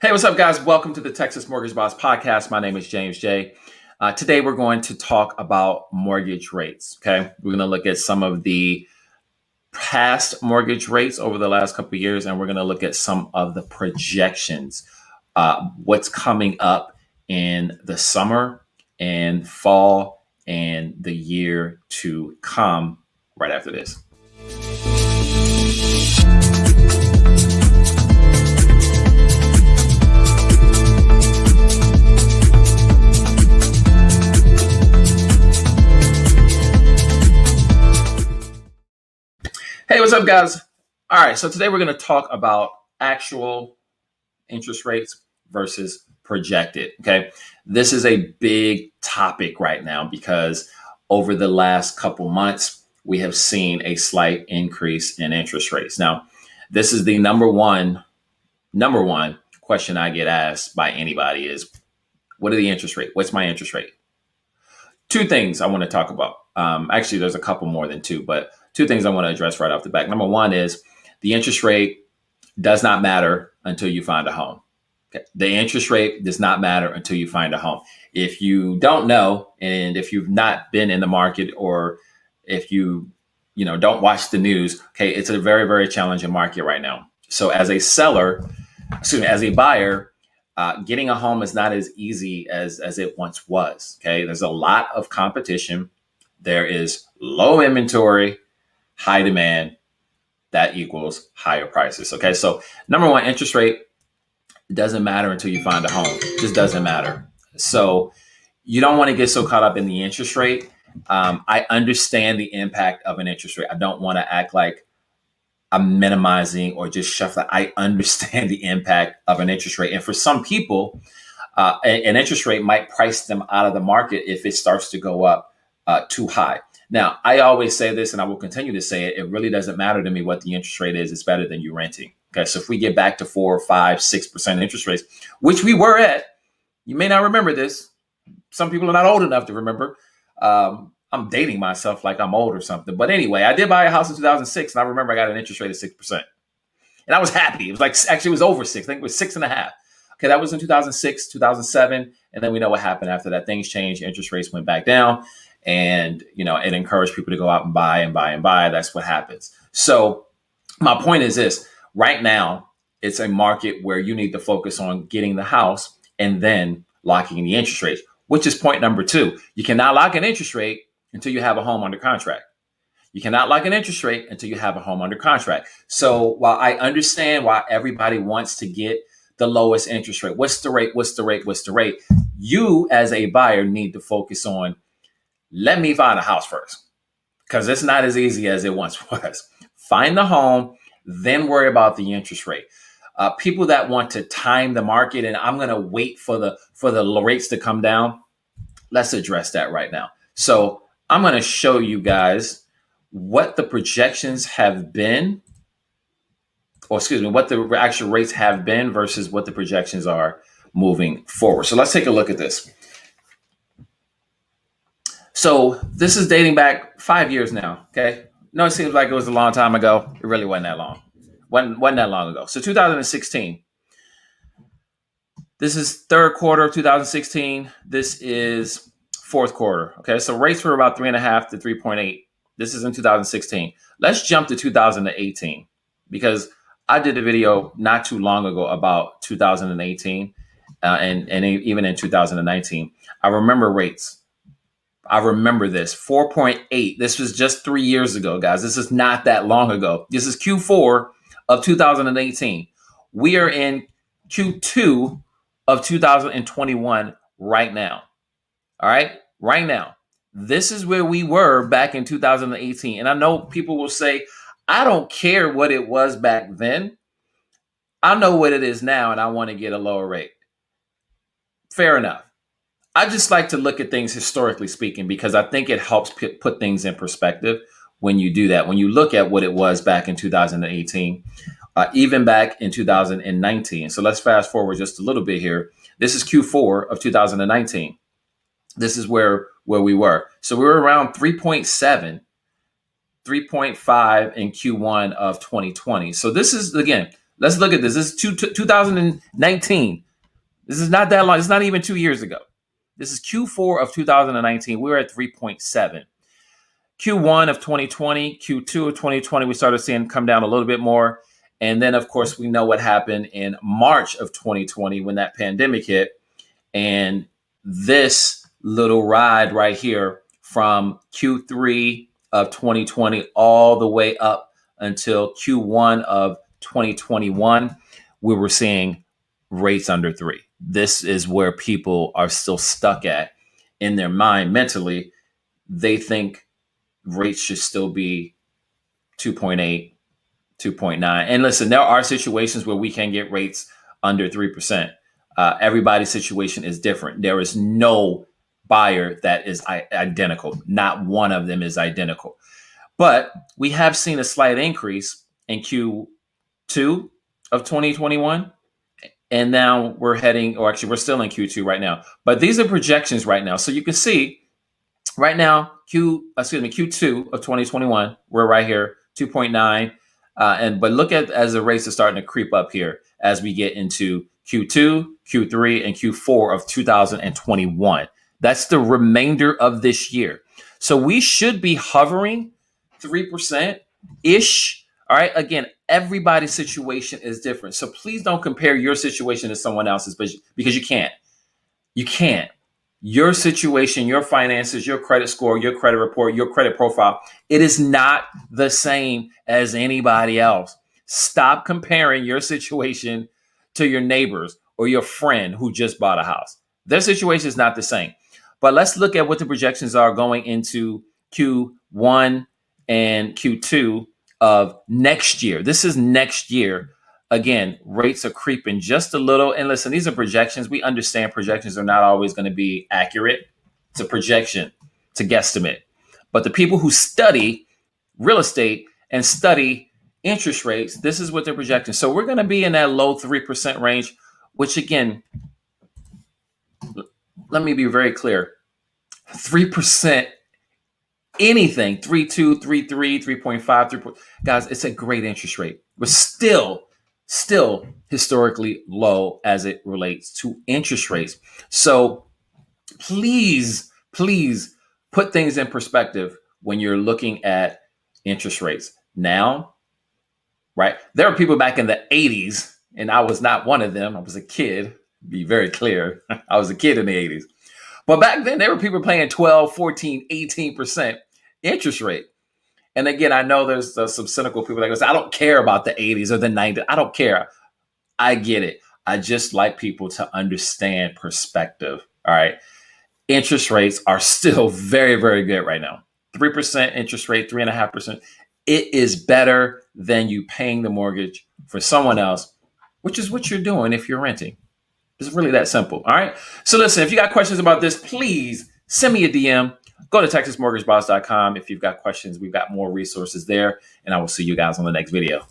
Hey, what's up, guys? Welcome to the Texas Mortgage Boss Podcast. My name is James J. Today, we're going to talk about mortgage rates. Okay, we're going to look at some of the past mortgage rates over the last couple of years, and we're going to look at some of the projections, what's coming up in the summer and fall and the year to come right after this. Hey, what's up, guys? All right, so today we're going to talk about actual interest rates versus projected. Okay, this is a big topic right now because over the last couple months, we have seen a slight increase in interest rates. Now, this is the number one question I get asked by anybody is, what are the interest rate? What's my interest rate? Two things I want to talk about. Actually, there's a couple more than two, but two things I want to address right off the bat. Number one is the interest rate does not matter until you find a home. Okay. The interest rate does not matter until you find a home. If you don't know, and if you've not been in the market, or if you don't watch the news, okay, it's a very, very challenging market right now. So as a buyer, getting a home is not as easy as it once was. Okay, there's a lot of competition. There is low inventory, high demand. That equals higher prices. Okay, so number one, interest rate doesn't matter until you find a home. It just doesn't matter. So you don't want to get so caught up in the interest rate. I understand the impact of an interest rate. I don't want to act like I'm minimizing or just shuffling. I understand the impact of an interest rate. And for some people, an interest rate might price them out of the market if it starts to go up too high. Now, I always say this, and I will continue to say it. It really doesn't matter to me what the interest rate is. It's better than you renting. Okay, so if we get back to 4, 5, 6% interest rates, which we were at, you may not remember this. Some people are not old enough to remember. I'm dating myself like I'm old or something. But anyway, I did buy a house in 2006, and I remember I got an interest rate of 6%. And I was happy. It was it was over 6. I think it was 6.5. Okay, that was in 2006, 2007. And then we know what happened after that. Things changed. Interest rates went back down. And, it encouraged people to go out and buy and buy and buy. That's what happens. So my point is this. Right now, it's a market where you need to focus on getting the house and then locking in the interest rates, which is point number 2. You cannot lock an interest rate until you have a home under contract. You cannot lock an interest rate until you have a home under contract. So while I understand why everybody wants to get the lowest interest rate, what's the rate? What's the rate? What's the rate? You as a buyer need to focus on, let me find a house first, because it's not as easy as it once was. Find the home, then worry about the interest rate. People that want to time the market and I'm going to wait for the rates to come down, let's address that right now. So I'm going to show you guys what the projections have been, what the actual rates have been versus what the projections are moving forward. So let's take a look at this. So this is dating back 5 years now. Okay. No, it seems like it was a long time ago. It really wasn't that long. Wasn't that long ago. So 2016. This is third quarter of 2016. This is fourth quarter. Okay. So rates were about 3.5 to 3.8. This is in 2016. Let's jump to 2018 because I did a video not too long ago about 2018 and even in 2019. I remember rates. I remember this 4.8. This was just 3 years ago, guys. This is not that long ago. This is Q4 of 2018. We are in Q2 of 2021 right now. All right. Right now. This is where we were back in 2018. And I know people will say, I don't care what it was back then. I know what it is now, and I want to get a lower rate. Fair enough. I just like to look at things historically speaking, because I think it helps put things in perspective when you do that. When you look at what it was back in 2018, even back in 2019. So let's fast forward just a little bit here. This is Q4 of 2019. This is where we were. So we were around 3.7, 3.5 in Q1 of 2020. So this is, again, Let's look at this. This is 2019. This is not that long. It's not even 2 years ago. This is Q4 of 2019. We were at 3.7. Q1 of 2020, Q2 of 2020, we started seeing come down a little bit more. And then, of course, we know what happened in March of 2020 when that pandemic hit. And this little ride right here from Q3 of 2020 all the way up until Q1 of 2021, we were seeing rates under 3. This is where people are still stuck at in their mind mentally. They think rates should still be 2.8, 2.9. And listen, there are situations where we can get rates under 3%. Everybody's situation is different. There is no buyer that is identical. Not one of them is identical. But we have seen a slight increase in Q2 of 2021. And now we're heading, or actually we're still in Q2 right now. But these are projections right now. So you can see right now, Q2 of 2021, we're right here, 2.9. But look at as the rates are starting to creep up here as we get into Q2, Q3, and Q4 of 2021. That's the remainder of this year. So we should be hovering 3%-ish. All right. Again, everybody's situation is different. So please don't compare your situation to someone else's because you can't. You can't. Your situation, your finances, your credit score, your credit report, your credit profile, it is not the same as anybody else. Stop comparing your situation to your neighbors or your friend who just bought a house. Their situation is not the same. But let's look at what the projections are going into Q1 and Q2 of next year. This is next year. Again, rates are creeping just a little. And listen, these are projections. We understand projections are not always going to be accurate. It's a projection. It's a guesstimate. But the people who study real estate and study interest rates, this is what they're projecting. So we're going to be in that low 3% range, which again, let me be very clear. 3%, anything, 3.2, 3.3, 3.5, 3. Guys, it's a great interest rate. We're still historically low as it relates to interest rates. So please put things in perspective when you're looking at interest rates. Now, right? There were people back in the 80s, and I was not one of them. I was a kid, be very clear. I was a kid in the 80s. But back then, there were people paying 12, 14, 18% interest rate. And again, I know there's some cynical people that go, I don't care about the 80s or the 90s. I don't care. I get it. I just like people to understand perspective. All right. Interest rates are still very, very good right now. 3% interest rate, 3.5%. It is better than you paying the mortgage for someone else, which is what you're doing if you're renting. It's really that simple. All right. So listen, if you got questions about this, please send me a DM. Go to TexasMortgageBoss.com. If you've got questions, we've got more resources there. And I will see you guys on the next video.